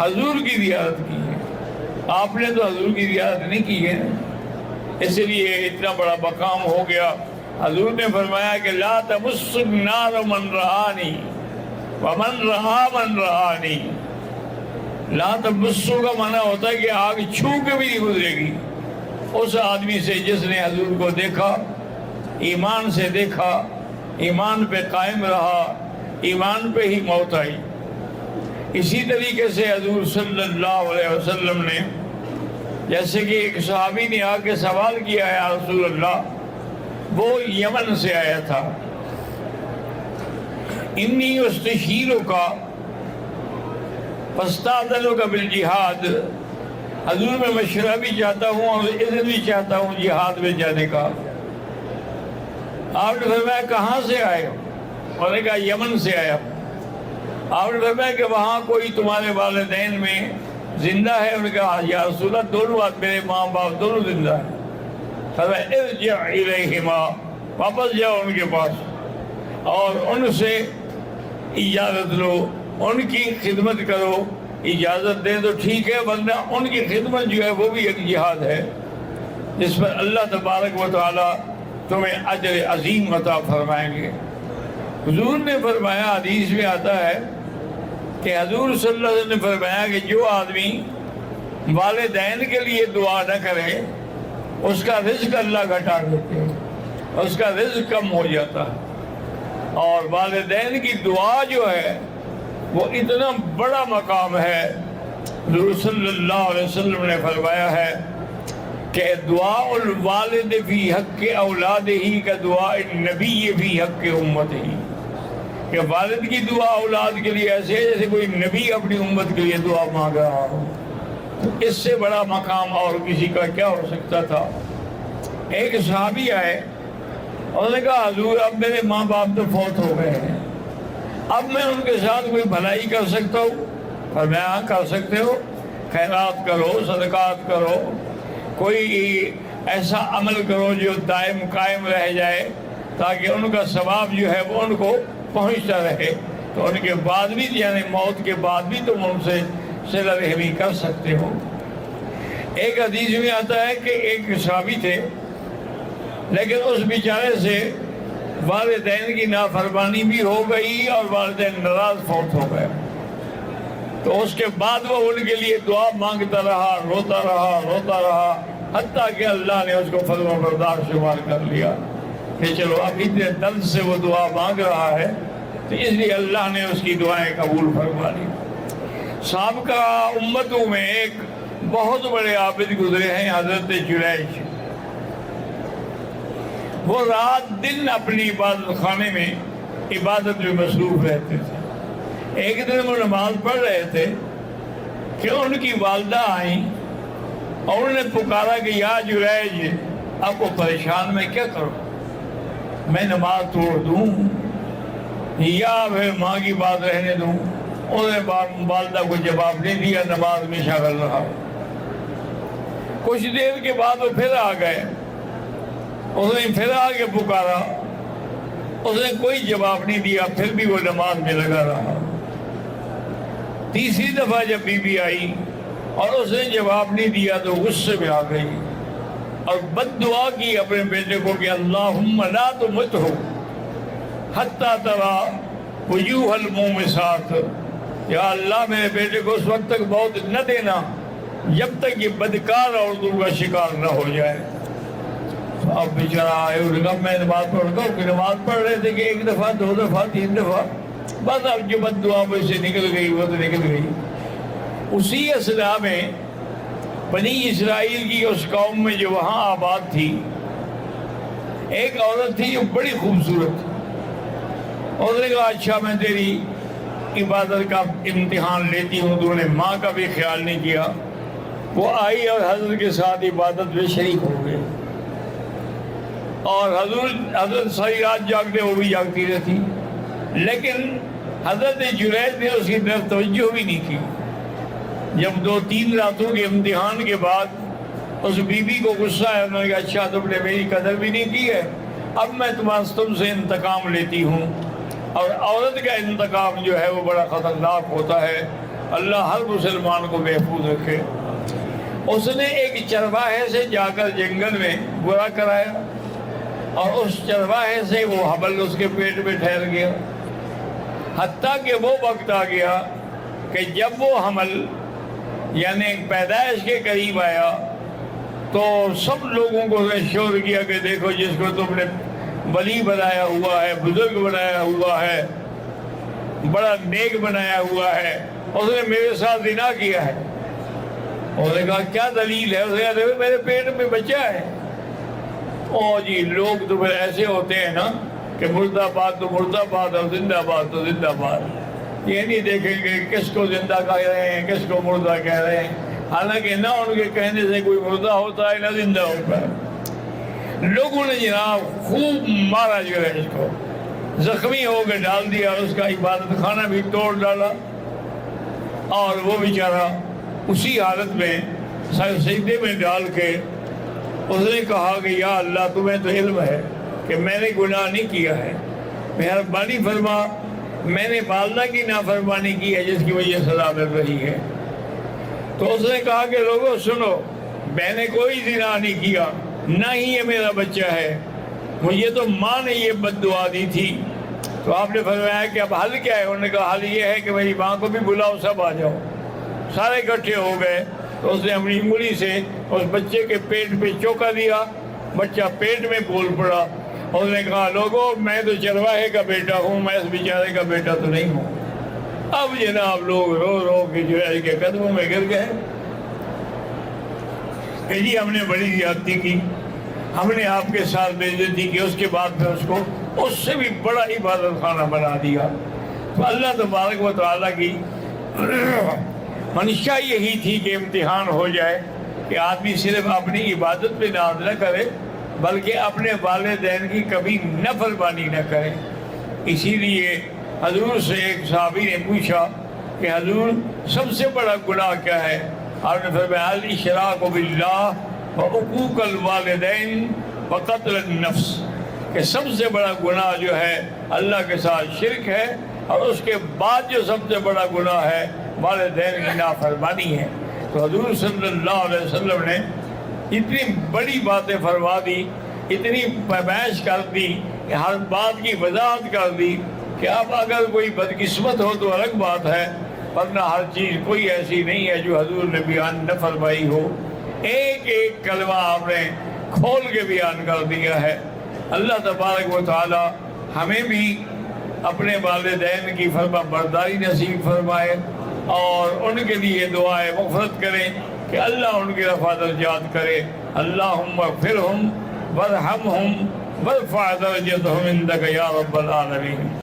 حضور کی زیارت کی ہے، آپ نے تو حضور کی زیارت نہیں کی ہے، اس لیے اتنا بڑا مقام ہو گیا۔ حضور نے فرمایا کہ لا تمس النار من رآنی ومن رآ من رآنی۔ لا تمسو کا معنی ہوتا ہے کہ آگ چھو کے بھی نہیں گزرے گی اس آدمی سے جس نے حضور کو دیکھا، ایمان سے دیکھا، ایمان پہ قائم رہا، ایمان پہ ہی موت آئی۔ اسی طریقے سے حضور صلی اللہ علیہ وسلم نے، جیسے کہ ایک صحابی نے آ کے سوال کیا ہے، یا رسول اللہ، وہ یمن سے آیا تھا، انی استشیرک فاستأذنک بالجہاد، حضور میں مشورہ بھی چاہتا ہوں اور اذن بھی چاہتا ہوں جہاد میں جانے کا۔ آپ نے فرمایا کہاں سے آئے؟ انہوں نے کہا یمن سے آیا۔ آپ نے فرمایا کہ وہاں کوئی تمہارے والدین میں زندہ ہے؟ انہوں نے کہا یا رسول اللہ دونوں میرے ماں باپ دونوں زندہ ہیں۔ فرمایا ارجع الیہما، واپس جاؤ ان کے پاس اور ان سے اجازت لو، ان کی خدمت کرو۔ اجازت دیں تو ٹھیک ہے، ورنہ ان کی خدمت جو ہے وہ بھی ایک جہاد ہے جس پر اللہ تبارک و تعالیٰ تمہیں اجر عظیم عطا فرمائیں گے۔ حضور نے فرمایا، حدیث میں آتا ہے کہ حضور صلی اللہ علیہ وسلم نے فرمایا کہ جو آدمی والدین کے لیے دعا نہ کرے اس کا رزق اللہ گھٹا دیتے ہیں، اس کا رزق کم ہو جاتا ہے۔ اور والدین کی دعا جو ہے وہ اتنا بڑا مقام ہے، حضور صلی اللہ علیہ وسلم نے فرمایا ہے کہ دعاء الوالد فی حق اولادہ کا دعاء النبی فی حق امتہ، کہ والد کی دعا اولاد کے لیے ایسے ہے جیسے کوئی نبی اپنی امت کے لیے دعا مانگ رہا ہو۔ اس سے بڑا مقام اور کسی کا کیا ہو سکتا تھا؟ ایک صحابی آئے، انہوں نے کہا حضور اب میرے ماں باپ تو فوت ہو گئے ہیں، اب میں ان کے ساتھ کوئی بھلائی کر سکتا ہوں؟ فرمایا ہاں کر سکتے ہو، خیرات کرو، صدقات کرو، کوئی ایسا عمل کرو جو دائم قائم رہ جائے تاکہ ان کا ثواب جو ہے وہ ان کو پہنچتا رہے، تو ان کے بعد بھی یعنی موت کے بعد بھی تم ان سے صلہ رحمی کر سکتے ہو۔ ایک حدیث میں آتا ہے کہ ایک صحابی تھے لیکن اس بیچارے سے والدین کی نافرمانی بھی ہو گئی اور والدین ناراض فوت ہو گئے، تو اس کے بعد وہ ان کے لیے دعا مانگتا رہا، روتا رہا، حتیٰ کہ اللہ نے اس کو فرما بردار شمار کر لیا کہ چلو اب اتنے درد سے وہ دعا مانگ رہا ہے تو اس لیے اللہ نے اس کی دعائیں قبول فرما لی۔ سابقہ امتوں میں ایک بہت بڑے عابد گزرے ہیں، حضرت جریج۔ وہ رات دن اپنی عبادت خانے میں عبادت میں مصروف رہتے تھے۔ ایک دن وہ نماز پڑھ رہے تھے کہ ان کی والدہ آئیں اور انہوں نے پکارا کہ یا جریج، آپ کو پریشان میں کیا کروں؟ میں نماز توڑ دوں یا پھر ماں کی بات رہنے دوں؟ انہوں نے والدہ کو جواب نہیں دیا، نماز میں شامل رہا۔ کچھ دیر کے بعد وہ پھر آ گئے، اس نے پھر آگے پکارا، اس نے کوئی جواب نہیں دیا، پھر بھی وہ نماز میں لگا رہا۔ تیسری دفعہ جب بی بی آئی اور اس نے جواب نہیں دیا تو غصے میں آ گئی اور بد دعا کی اپنے بیٹے کو کہ اللہم لا تمتہ حتی تری وجوہ المومسات، یا اللہ میرے بیٹے کو اس وقت تک موت نہ دینا جب تک یہ بدکار عورتوں کا شکار نہ ہو جائے۔ اب بیچارہ آئے، انہوں نے کہا میں نماز پڑھ رہا ہوں، کہ نماز پڑھ رہے تھے کہ ایک دفعہ، دو دفعہ، تین دفعہ، بس اب جو بد دعا مجھ سے نکل گئی وہ تو نکل گئی۔ اسی اصلاح میں بنی اسرائیل کی اس قوم میں جو وہاں آباد تھی، ایک عورت تھی جو بڑی خوبصورت، اور نے کہا اچھا میں تیری عبادت کا امتحان لیتی ہوں۔ تو نے ماں کا بھی خیال نہیں کیا، وہ آئی اور حضرت کے ساتھ عبادت میں شریک ہو گئے، اور حضرت ساری رات جاگتے، وہ بھی جاگتی رہتی، لیکن حضرت جریج نے اس کی طرف توجہ بھی نہیں کی۔ جب 2-3 راتوں کے امتحان کے بعد اس بی بی کو غصہ آیا، انہوں نے کہا اچھا تم نے میری قدر بھی نہیں کی ہے، اب میں تم سے انتقام لیتی ہوں۔ اور عورت کا انتقام جو ہے وہ بڑا خطرناک ہوتا ہے، اللہ ہر مسلمان کو محفوظ رکھے۔ اس نے ایک چرواہے سے جا کر جنگل میں برا کرایا، اور اس چرواہے سے وہ حمل اس کے پیٹ میں ٹھہر گیا، حتیٰ کہ وہ وقت آ گیا کہ جب وہ حمل یعنی پیدائش کے قریب آیا تو سب لوگوں کو شور کیا کہ دیکھو جس کو تم نے ولی بنایا ہوا ہے، بزرگ بنایا ہوا ہے، بڑا نیک بنایا ہوا ہے، اس نے میرے ساتھ زنا کیا ہے۔ اس نے کہا کیا دلیل ہے؟ اس نے کہا میرے پیٹ میں بچہ ہے۔ او جی لوگ تو پھر ایسے ہوتے ہیں نا کہ مردہ باد تو مردہ باد اور زندہ باد تو زندہ باد، یہ نہیں دیکھیں گے کس کو زندہ کہہ رہے ہیں کس کو مردہ کہہ رہے ہیں، حالانکہ نہ ان کے کہنے سے کوئی مردہ ہوتا ہے نہ زندہ ہوتا ہے۔ لوگوں نے جناب خوب مارا جو ہے اس کو، زخمی ہو کے ڈال دیا، اس کا عبادت خانہ بھی توڑ ڈالا، اور وہ بیچارہ اسی حالت میں سر سجدے میں ڈال کے اس نے کہا کہ یا اللہ تمہیں تو علم ہے کہ میں نے گناہ نہیں کیا ہے، مہربانی فرما، میں نے والدہ کی نافرمانی کی ہے جس کی وجہ سے سزا مل رہی ہے۔ تو اس نے کہا کہ لوگوں سنو، میں نے کوئی زنا نہیں کیا، نہ ہی یہ میرا بچہ ہے، مجھے تو ماں نے یہ بد دعا دی تھی۔ تو آپ نے فرمایا کہ اب حل کیا ہے؟ انہوں نے کہا حل یہ ہے کہ میری ماں کو بھی بلاؤ، سب آ جاؤ۔ سارے اکٹھے ہو گئے، تو اس نے اپنی انگلی سے اس بچے کے پیٹ پہ چوکا دیا، بچہ پیٹ میں بول پڑا۔ اس نے کہا لوگوں میں تو چرواہے کا بیٹا ہوں، میں اس بیچارے کا بیٹا تو نہیں ہوں۔ اب جناب لوگ رو رو کے جو ہے کے قدموں میں گر گئے کہ جی ہم نے بڑی زیادتی کی، ہم نے آپ کے ساتھ بے عزتی کی، اس کے بعد پھر اس کو اس سے بھی بڑا عبادت خانہ بنا دیا۔ تو اللہ تبارک و تعالیٰ کی منشا یہی تھی کہ امتحان ہو جائے کہ آدمی صرف اپنی عبادت پہ ناز نہ کرے بلکہ اپنے والدین کی کبھی نافرمانی نہ کرے۔ اسی لیے حضور سے ایک صحابی نے پوچھا کہ حضور سب سے بڑا گناہ کیا ہے؟ آپ نے فرمایا الاشراک باللہ وعقوق الوالدین وقتل النفس، کہ سب سے بڑا گناہ جو ہے اللہ کے ساتھ شرک ہے، اور اس کے بعد جو سب سے بڑا گناہ ہے والدین کی نافرمانی ہے۔ تو حضور صلی اللہ علیہ وسلم نے اتنی بڑی باتیں فرما دی، اتنی پیمائش کر دی، ہر بات کی وضاحت کر دی کہ اب اگر کوئی بدقسمت ہو تو الگ بات ہے، ورنہ ہر چیز کوئی ایسی نہیں ہے جو حضور نے بیان نہ فرمائی ہو۔ ایک ایک کلمہ آپ نے کھول کے بیان کر دیا ہے۔ اللہ تبارک و تعالی ہمیں بھی اپنے والدین کی فرما برداری نصیب فرمائے، اور ان کے لیے دعائے مغفرت کریں کہ اللہ ان کی رفع درجات کرے۔ اللہم اغفرہم وارحمہم وارفع درجتہم عندک یا رب العالمین۔